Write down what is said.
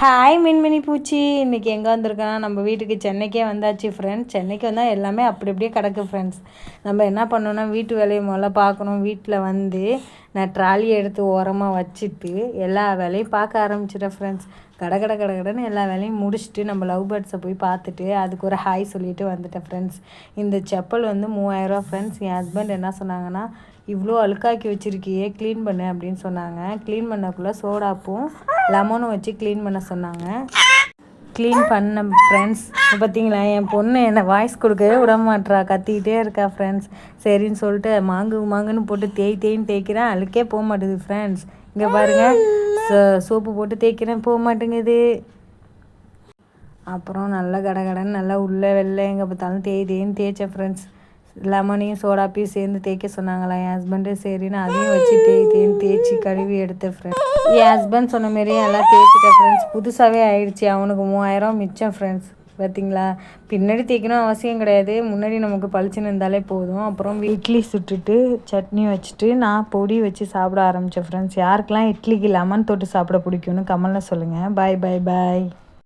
Hi மின்மினி பூச்சி. இன்றைக்கி எங்கே வந்திருக்கேன்னா நம்ம வீட்டுக்கு சென்னைக்கே வந்தாச்சு ஃப்ரெண்ட்ஸ். சென்னைக்கு வந்தால் எல்லாமே அப்படி அப்படியே கிடக்கு ஃப்ரெண்ட்ஸ். நம்ம என்ன பண்ணோன்னா வீட்டு வேலையை முதல்ல பார்க்கணும். வீட்டில் வந்து நான் ட்ராலியை எடுத்து ஓரமாக வச்சுட்டு எல்லா வேலையும் பார்க்க ஆரம்பிச்சிட்டேன் ஃப்ரெண்ட்ஸ். கடன்னு எல்லா வேலையும் முடிச்சுட்டு நம்ம லவ் பேர்ட்ஸை போய் பார்த்துட்டு அதுக்கு ஒரு ஹாய் சொல்லிட்டு வந்துட்டேன் ஃப்ரெண்ட்ஸ். இந்த செப்பல் வந்து 3000 ஃப்ரெண்ட்ஸ். என் ஹஸ்பண்ட் என்ன சொன்னாங்கன்னா, இவ்வளோ அழுக்காக்கி வச்சுருக்கியே க்ளீன் பண்ணு அப்படின்னு சொன்னாங்க. க்ளீன் பண்ணக்குள்ளே சோடாப்பும் லெமனும் வச்சு க்ளீன் பண்ண சொன்னாங்க. க்ளீன் பண்ண ஃப்ரெண்ட்ஸ். பார்த்தீங்களா, என் பொண்ணு என்னை வாய்ஸ் கொடுக்கவே விட மாட்றா, கத்திக்கிட்டே இருக்கா ஃப்ரெண்ட்ஸ். சரின்னு சொல்லிட்டு மாங்குன்னு போட்டு தேய்ன்னு தேய்க்கிறேன், அழுக்கே போக மாட்டேங்குது ஃப்ரெண்ட்ஸ். இங்கே பாருங்கள், சோப்பு போட்டு தேய்க்கிறேன், போக மாட்டேங்குது. அப்புறம் நல்லா கடன்னு நல்லா உள்ளே வெளில எங்கே பார்த்தாலும் தேய்ன்னு தேய்ச்சேன் ஃப்ரெண்ட்ஸ். லெமனையும் சோடாப்பையும் சேர்ந்து தேய்க்க சொன்னாங்களா என் ஹஸ்பண்டு. சரின்னு அதையும் வச்சு தேய்ன்னு தேய்ச்சி கழுவி எடுத்தேன் ஃப்ரெண்ட்ஸ். என் ஹஸ்பண்ட் சொன்ன மாரியே எல்லாம் தேய்ச்சிட்டேன் ஃப்ரெண்ட்ஸ். புதுசாகவே ஆயிடுச்சு. அவனுக்கு 3000 மிச்சம் ஃப்ரெண்ட்ஸ். பார்த்தீங்களா, பின்னாடி தேய்க்கணும் அவசியம் கிடையாது, முன்னாடி நமக்கு பளிச்சுன்னு இருந்தாலே போதும். அப்புறம் இட்லி சுட்டுட்டு சட்னி வச்சுட்டு நான் பொடி வச்சு சாப்பிட ஆரம்பித்தேன் ஃப்ரெண்ட்ஸ். யாருக்கெல்லாம் இட்லிக்கு லெமன் தொட்டு சாப்பிட பிடிக்கும்னு கமெண்ட்டில் சொல்லுங்கள். பாய்.